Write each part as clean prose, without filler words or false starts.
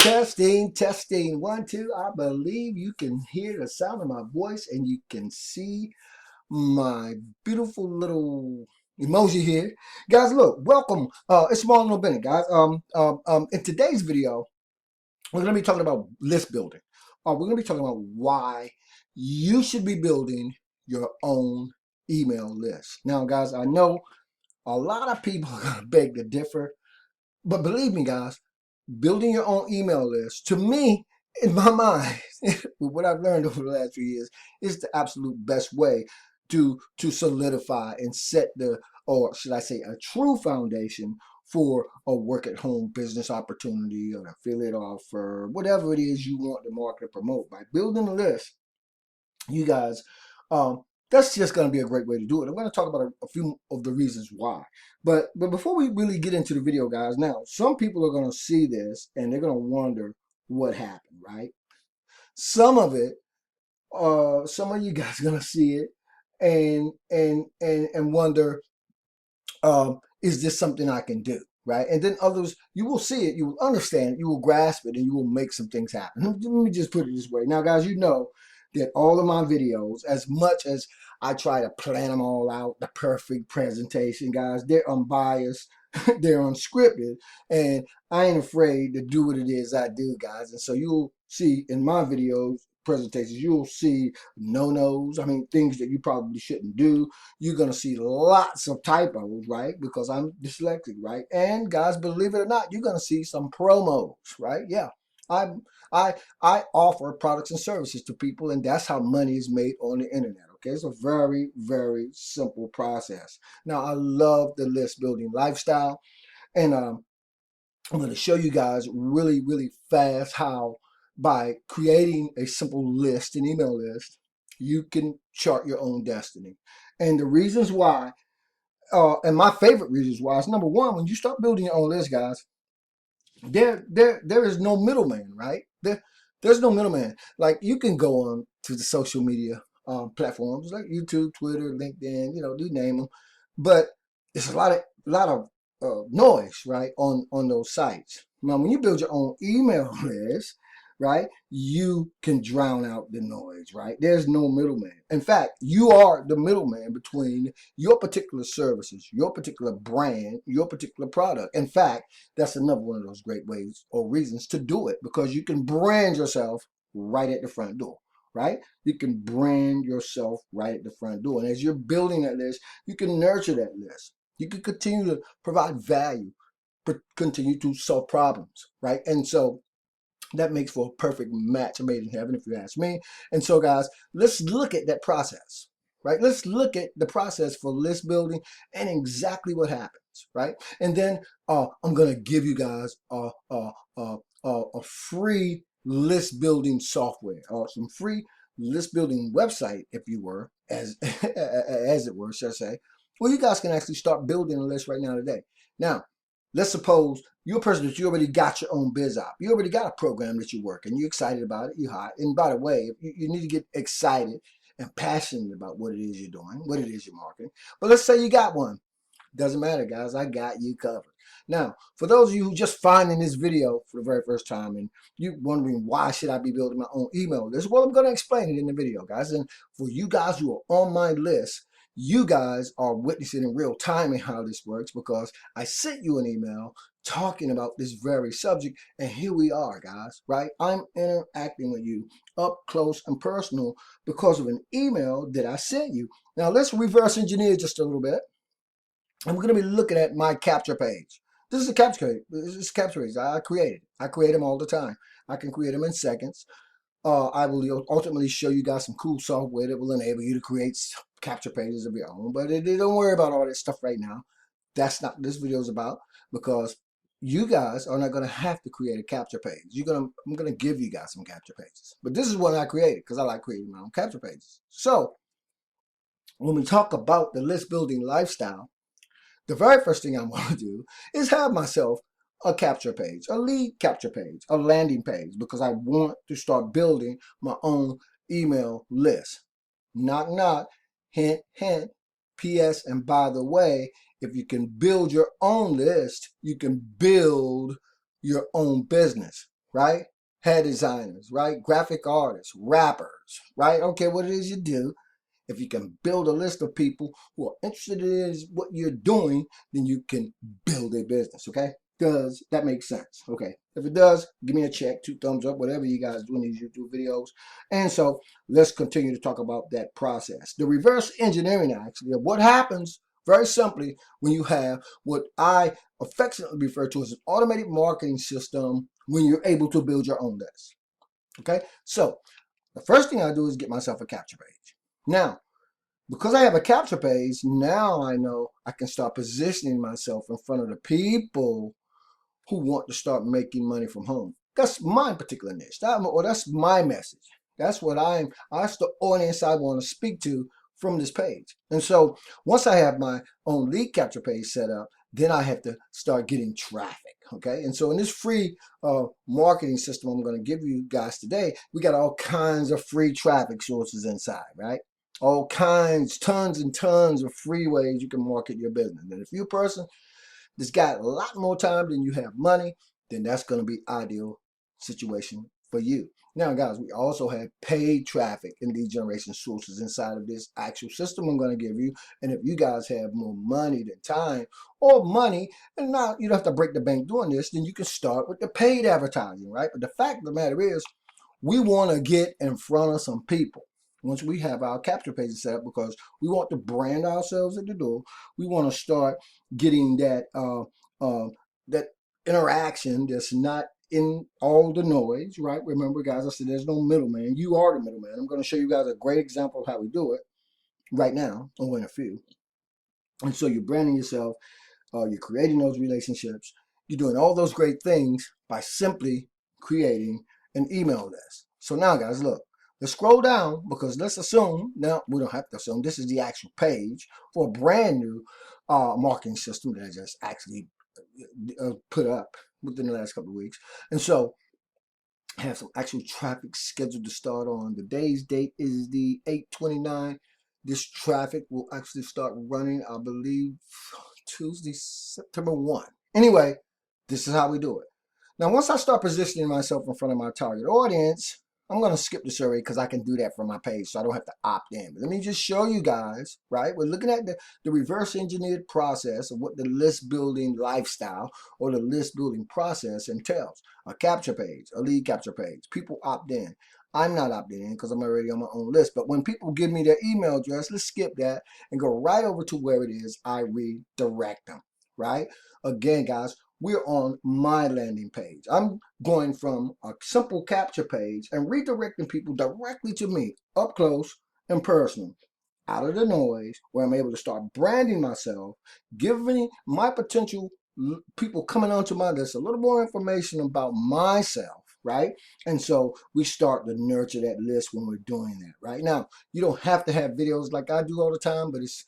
Testing, testing, 1, 2. I believe you can hear the sound of my voice and you can see my beautiful little emoji here. Guys, look, welcome. It's Marlon O Bennett, guys. In today's video, we're going to be talking about list building. We're going to be talking about why you should be building your own email list. Now, guys, I know a lot of people are going to beg to differ, but believe me, guys, building your own email list, to me, in my mind, with what I've learned over the last few years, is the absolute best way to solidify and set the, or should I say, a true foundation for a work at home business opportunity or an affiliate offer, whatever it is you want to market or promote. By building a list, you guys, that's just going to be a great way to do it. I'm going to talk about a few of the reasons why. But before we really get into the video, guys, now, some people are going to see this and they're going to wonder what happened, right? Some of it, some of you guys are going to see it and wonder, is this something I can do? Right. And then others, you will see it, you will understand, you will grasp it, and you will make some things happen. Let me just put it this way. Now, guys, you know that all of my videos, as much as I try to plan them all out, the perfect presentation, guys, they're unbiased, they're unscripted, and I ain't afraid to do what it is I do, guys. And so you'll see in my videos, presentations, you'll see no-nos, I mean, things that you probably shouldn't do. You're going to see lots of typos, right? Because I'm dyslexic, right? And guys, believe it or not, you're going to see some promos, right? Yeah. I I I offer products and services to people, and that's how money is made on the internet. Okay, it's a very, very simple process. Now, I love the list building lifestyle, and I'm going to show you guys really, really fast how by creating a simple list, an email list, you can chart your own destiny. And the reasons why, and my favorite reasons why, is number one, when you start building your own list, guys, there is no middleman, right? There's no middleman. Like, you can go on to the social media platforms like YouTube, Twitter, LinkedIn, you name them, but it's a lot of noise, right, on those sites. Now, when you build your own email list, right, you can drown out the noise, right? There's no middleman. In fact, you are the middleman between your particular services, your particular brand, your particular product. In fact, that's another one of those great ways or reasons to do it, because you can brand yourself right at the front door, right? You can brand yourself right at the front door. And as you're building that list, you can nurture that list. You can continue to provide value, continue to solve problems, right? And so that makes for a perfect match made in heaven, if you ask me. And so, guys, let's look at that process, right? Let's look at the process for list building and exactly what happens, right? And then I'm going to give you guys a free list building software, or some free list building website, if you were, as it were, should I say. Well, you guys can actually start building a list right now today. Now, let's suppose you're a person that you already got your own biz op. You already got a program that you work and you're excited about it. You're hot. And by the way, you need to get excited and passionate about what it is you're doing, what it is you're marketing. But let's say you got one. Doesn't matter, guys. I got you covered. Now, for those of you who just finding this video for the very first time and you wondering why should I be building my own email list, well, I'm going to explain it in the video, guys. And for you guys who are on my list, you guys are witnessing in real time how this works, because I sent you an email talking about this very subject, and here we are, guys, right? I'm interacting with you up close and personal because of an email that I sent you. Now, let's reverse engineer just a little bit. And we're going to be looking at my capture page. This is a capture page. This is a capture page I created. I create them all the time. I can create them in seconds. I will ultimately show you guys some cool software that will enable you to create capture pages of your own. But don't worry about all that stuff right now. That's not what this video is about, because you guys are not going to have to create a capture page. I'm going to give you guys some capture pages. But this is what I created because I like creating my own capture pages. So when we talk about the list building lifestyle, the very first thing I want to do is have myself a capture page, a lead capture page, a landing page, because I want to start building my own email list. Knock, knock, hint, hint, P.S. And by the way, if you can build your own list, you can build your own business. right? Hair designers, right? Graphic artists, rappers, right? Okay, what it is you do. If you can build a list of people who are interested in what you're doing, then you can build a business, okay? Does that make sense? Okay. If it does, give me a check, 2 thumbs up, whatever you guys do in these YouTube videos. And so let's continue to talk about that process. The reverse engineering, actually, of what happens very simply when you have what I affectionately refer to as an automated marketing system when you're able to build your own list. Okay. So the first thing I do is get myself a capture page. Now, because I have a capture page, now I know I can start positioning myself in front of the people who want to start making money from home. That's my particular niche. That's my message. That's the audience I want to speak to from this page. And so once I have my own lead capture page set up, then I have to start getting traffic. Okay. And so in this free marketing system I'm going to give you guys today, we got all kinds of free traffic sources inside, right? All kinds, tons and tons of free ways you can market your business. And if you're a person that's got a lot more time than you have money, then that's going to be ideal situation for you. Now, guys, we also have paid traffic and lead generation sources inside of this actual system I'm going to give you. And if you guys have more money than time or money, and now you don't have to break the bank doing this, then you can start with the paid advertising, right? But the fact of the matter is, we want to get in front of some people once we have our capture pages set up, because we want to brand ourselves at the door. We want to start getting that interaction that's not in all the noise, right? Remember, guys, I said there's no middleman. You are the middleman. I'm going to show you guys a great example of how we do it right now, or in a few. And so you're branding yourself, you're creating those relationships, you're doing all those great things by simply creating an email list. So now, guys, look, let's scroll down, because let's assume, now we don't have to assume, this is the actual page for a brand new marketing system that I just actually put up within the last couple of weeks. And so I have some actual traffic scheduled to start on. The day's date is the 8/29. This traffic will actually start running, I believe, Tuesday, September 1. Anyway, this is how we do it. Now, once I start positioning myself in front of my target audience, I'm going to skip the survey because I can do that from my page, so I don't have to opt in. But let me just show you guys, right? We're looking at the reverse engineered process of what the list building lifestyle or the list building process entails. A capture page, a lead capture page. People opt in. I'm not opting in because I'm already on my own list. But when people give me their email address, let's skip that and go right over to where it is I redirect them, right? Again, guys, we're on my landing page. I'm going from a simple capture page and redirecting people directly to me, up close and personal, out of the noise, where I'm able to start branding myself, giving my potential people coming onto my list a little more information about myself, right? And so we start to nurture that list when we're doing that. Right now, you don't have to have videos like I do all the time, but it's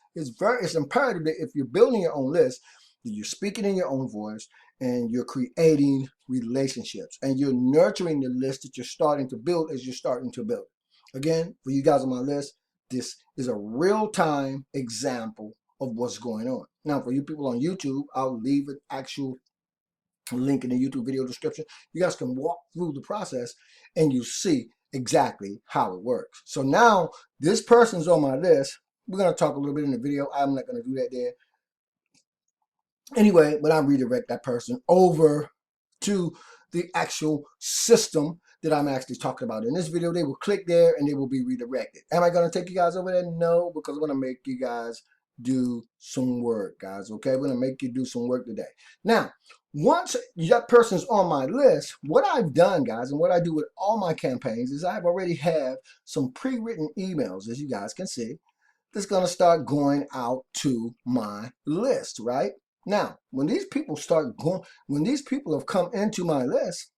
imperative that if you're building your own list, that you're speaking in your own voice and you're creating relationships and you're nurturing the list that you're starting to build as you're starting to build. Again, for you guys on my list, this is a real-time example of what's going on. Now, for you people on YouTube, I'll leave an actual link in the YouTube video description. You guys can walk through the process and you see exactly how it works. So now this person's on my list. We're going to talk a little bit in the video. I'm not going to do that there. Anyway, when I redirect that person over to the actual system that I'm actually talking about in this video, they will click there and they will be redirected. Am I going to take you guys over there? No, because I'm going to make you guys do some work, guys. Okay, we're going to make you do some work today. Now, once that person's on my list, what I've done, guys, and what I do with all my campaigns is I've already have some pre-written emails, as you guys can see, that's going to start going out to my list, right? Now, when these people have come into my list,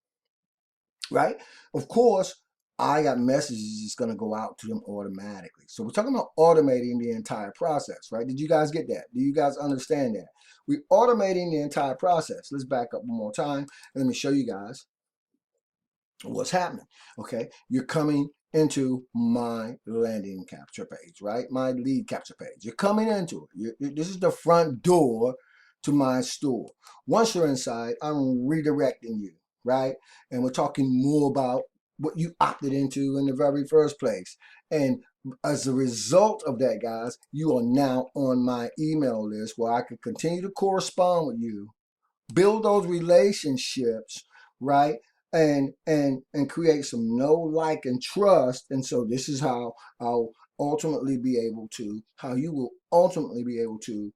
right? Of course, I got messages that's going to go out to them automatically. So we're talking about automating the entire process, right? Did you guys get that? Do you guys understand that? We're automating the entire process. Let's back up one more time and let me show you guys what's happening. Okay, you're coming into my landing capture page, right? My lead capture page. You're coming into it. This is the front door to my store. Once you're inside, I'm redirecting you, right? And we're talking more about what you opted into in the very first place. And as a result of that, guys, you are now on my email list where I can continue to correspond with you, build those relationships, right? And create some know, like, and trust. And so this is how I'll ultimately be able to, how you will ultimately be able to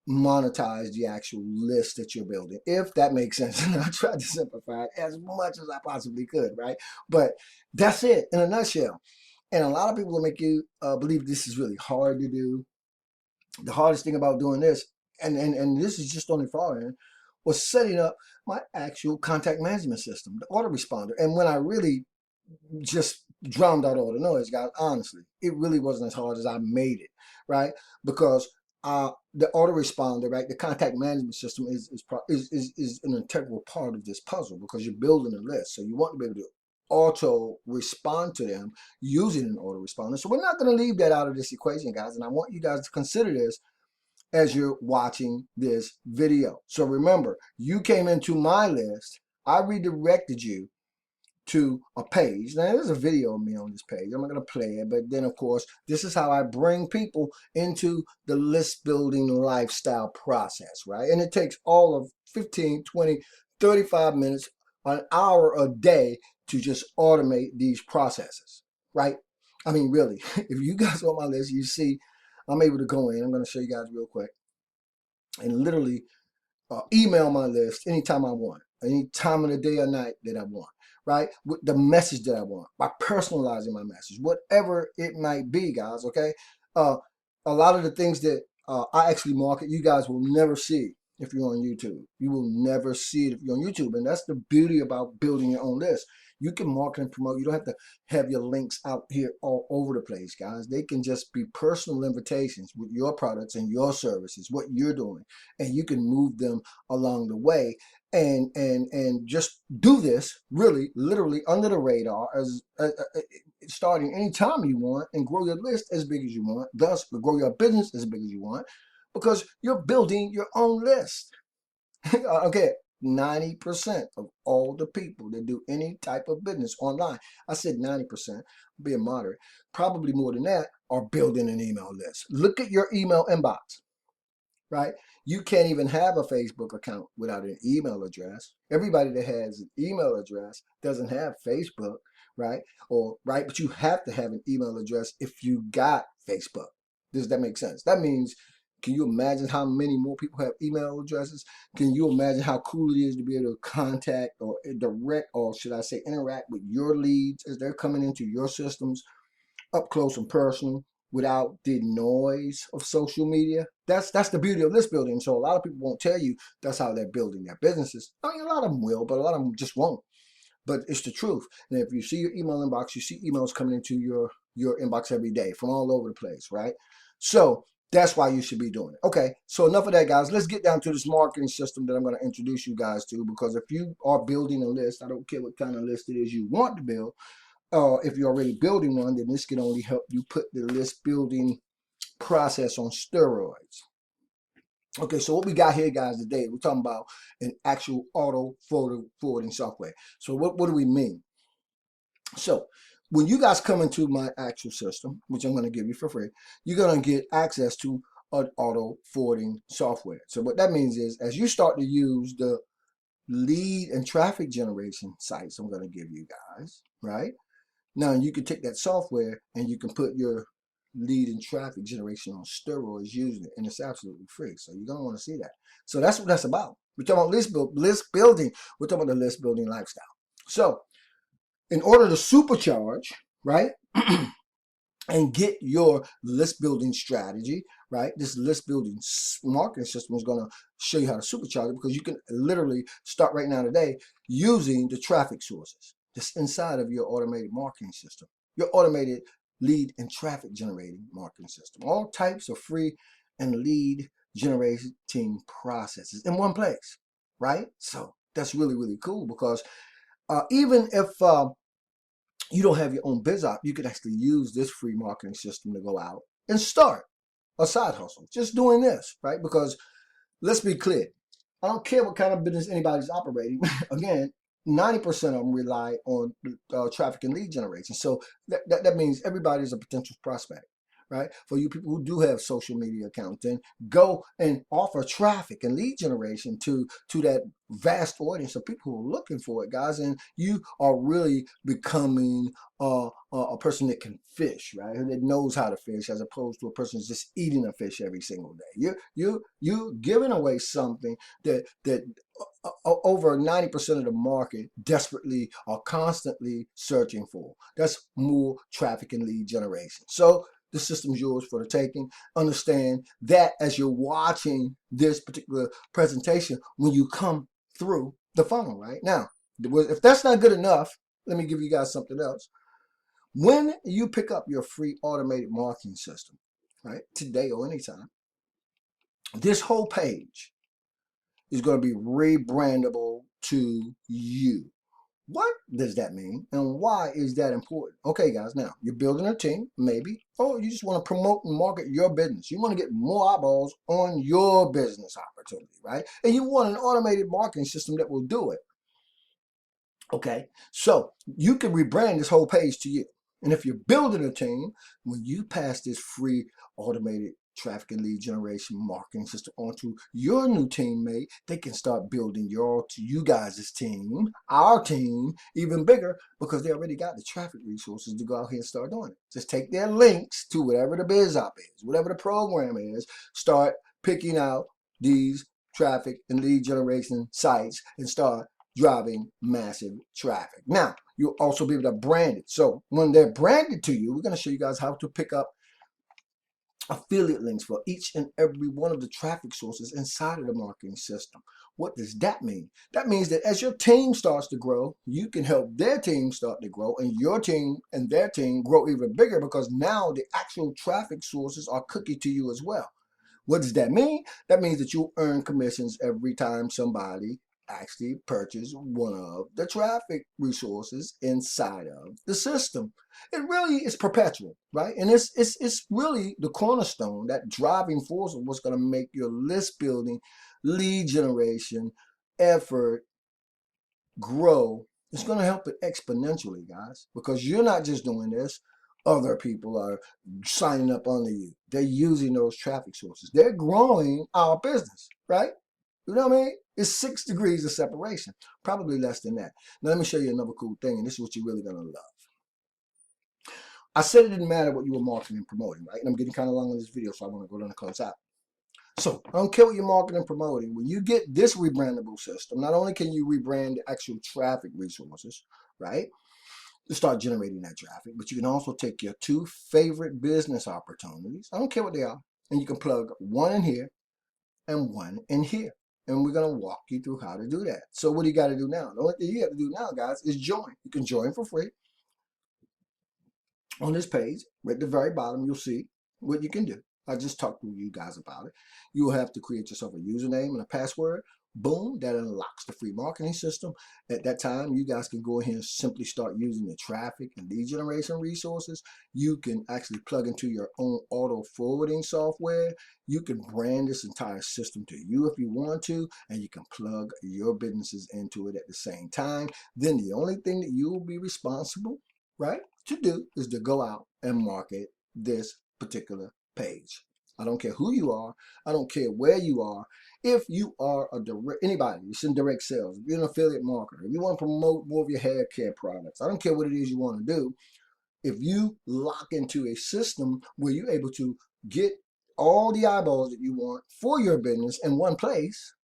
monetize the actual list that you're building, if that makes sense. And I tried to simplify it as much as I possibly could, right? But that's it in a nutshell. And a lot of people will make you believe this is really hard to do. The hardest thing about doing this, and this is just on the far end, was setting up my actual contact management system, the autoresponder. And when I really just drowned out all the noise, guys, honestly, it really wasn't as hard as I made it, right? Because the autoresponder, right, the contact management system is an integral part of this puzzle, because you're building a list. So you want to be able to auto respond to them using an autoresponder. So we're not going to leave that out of this equation, guys. And I want you guys to consider this as you're watching this video. So remember, you came into my list. I redirected you to a page. Now, there's a video of me on this page. I'm not going to play it, but then, of course, this is how I bring people into the list building lifestyle process, right? And it takes all of 15, 20, 35 minutes, an hour a day to just automate these processes, right? I mean, really, if you guys on my list, you see I'm able to go in. I'm going to show you guys real quick and literally email my list anytime I want, any time of the day or night that I want, right? With the message that I want, by personalizing my message, whatever it might be, guys, okay? A lot of the things that I actually market, you guys will never see if you're on YouTube. You will never see it if you're on YouTube. And that's the beauty about building your own list. You can market and promote. You don't have to have your links out here all over the place, guys. They can just be personal invitations with your products and your services, what you're doing, and you can move them along the way and just do this really literally under the radar, as starting anytime you want, and grow your list as big as you want, thus grow your business as big as you want, because you're building your own list. Okay, 90% of all the people that do any type of business online, I said 90%, being moderate, probably more than that, are building an email list. Look at your email inbox, right? You can't even have a Facebook account without an email address. Everybody that has an email address doesn't have Facebook, right? But you have to have an email address if you got Facebook. Does that make sense? That means, can you imagine how many more people have email addresses? Can you imagine how cool it is to be able to contact or direct, or should I say interact with your leads as they're coming into your systems up close and personal, without the noise of social media? That's the beauty of list building. So a lot of people won't tell you that's how they're building their businesses. I mean, a lot of them will, but a lot of them just won't. But it's the truth. And if you see your email inbox, you see emails coming into your inbox every day from all over the place, right? So that's why you should be doing it. Okay, so enough of that, guys. Let's get down to this marketing system that I'm going to introduce you guys to, because if you are building a list, I don't care what kind of list it is you want to build, if you're already building one, then this can only help you put the list building process on steroids. Okay, so what we got here, guys, today, we're talking about an actual auto forwarding software. So what do we mean? So when you guys come into my actual system, which I'm going to give you for free, you're going to get access to an auto forwarding software. So what that means is, as you start to use the lead and traffic generation sites I'm going to give you guys, right? Now you can take that software and you can put your lead and traffic generation on steroids using it, and it's absolutely free. So you're gonna want to see that. So that's what that's about. We're talking about list building. We're talking about the list building lifestyle. So in order to supercharge, right, and get your list building strategy, right, this list building marketing system is going to show you how to supercharge it, because you can literally start right now today using the traffic sources that's inside of your automated marketing system, your automated lead and traffic generating marketing system, all types of free and lead generating processes in one place, right? So that's really, really cool, because even if you don't have your own biz op, you could actually use this free marketing system to go out and start a side hustle, just doing this, right? Because let's be clear, I don't care what kind of business anybody's operating. Again, 90% of them rely on traffic and lead generation. So that means everybody's a potential prospect, right? For you people who do have social media accounts, then go and offer traffic and lead generation to that vast audience of people who are looking for it, guys. And you are really becoming a person that can fish, right? That knows how to fish, as opposed to a person who's just eating a fish every single day. You're giving away something that over 90% of the market desperately are constantly searching for. That's more traffic and lead generation. So the system's yours for the taking. Understand that as you're watching this particular presentation, when you come through the funnel, right? Now, if that's not good enough, let me give you guys something else. When you pick up your free automated marketing system, right, today or anytime, this whole page is going to be rebrandable to you. What does that mean, and why is that important? Okay, guys, now you're building a team, maybe, or you just want to promote and market your business. You want to get more eyeballs on your business opportunity, right? And you want an automated marketing system that will do it. Okay, so you can rebrand this whole page to you. And if you're building a team, when you pass this free automated traffic and lead generation marketing system onto your new teammate, they can start building you guys' team, our team, even bigger, because they already got the traffic resources to go out here and start doing it. Just take their links to whatever the biz op is, whatever the program is, start picking out these traffic and lead generation sites and start driving massive traffic. Now, you'll also be able to brand it. So when they're branded to you, we're going to show you guys how to pick up affiliate links for each and every one of the traffic sources inside of the marketing system. What does that mean? That means that as your team starts to grow, you can help their team start to grow, and your team and their team grow even bigger, because now the actual traffic sources are cookie to you as well. What does that mean? That means that you earn commissions every time somebody actually purchase one of the traffic resources inside of the system. It really is perpetual, right? And it's really the cornerstone, that driving force of what's going to make your list building, lead generation effort grow. It's going to help it exponentially, guys, because you're not just doing this. Other people are signing up under you. They're using those traffic sources. They're growing our business, right? You know what I mean? It's 6 degrees of separation, probably less than that. Now, let me show you another cool thing, and this is what you're really going to love. I said it didn't matter what you were marketing and promoting, right? And I'm getting kind of long on this video, so I want to go down and close out. So I don't care what you're marketing and promoting. When you get this rebrandable system, not only can you rebrand the actual traffic resources, right, to start generating that traffic, but you can also take your 2 favorite business opportunities, I don't care what they are, and you can plug one in here and one in here. And we're going to walk you through how to do that. So what do you got to do now? The only thing you have to do now, guys, is join. You can join for free. On this page, right at the very bottom, you'll see what you can do. I just talked to you guys about it. You will have to create yourself a username and a password. Boom, that unlocks the free marketing system. At that time, you guys can go ahead and simply start using the traffic and lead generation resources. You can actually plug into your own auto forwarding software. You can brand this entire system to you if you want to, and you can plug your businesses into it at the same time. Then the only thing that you will be responsible, right, to do is to go out and market this particular page. I don't care who you are. I don't care where you are. If you are anybody, it's in direct sales, if you're an affiliate marketer, if you want to promote more of your hair care products, I don't care what it is you want to do. If you lock into a system where you're able to get all the eyeballs that you want for your business in one place,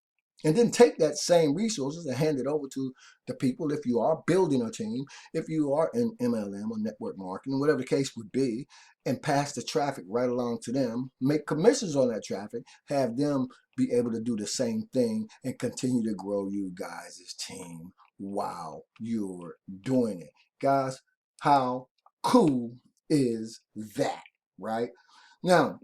and then take that same resources and hand it over to the people, if you are building a team, if you are in MLM or network marketing, whatever the case would be, and pass the traffic right along to them, make commissions on that traffic, have them be able to do the same thing and continue to grow you guys' team while you're doing it. Guys, how cool is that, right? Now,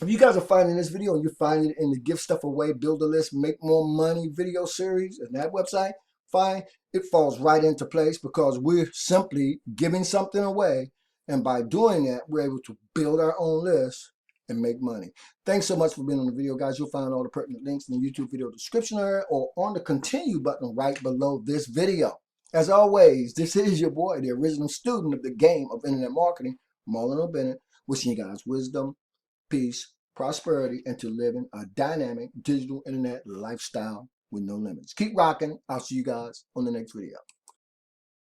if you guys are finding this video and you're finding it in the Give Stuff Away, Build a List, Make More Money video series and that website, fine, it falls right into place, because we're simply giving something away. And by doing that, we're able to build our own list and make money. Thanks so much for being on the video, guys. You'll find all the pertinent links in the YouTube video description area or on the continue button right below this video. As always, this is your boy, the original student of the game of internet marketing, Marlon O Bennett, wishing you guys wisdom, peace, prosperity, and to living a dynamic digital internet lifestyle with no limits. Keep rocking. I'll see you guys on the next video.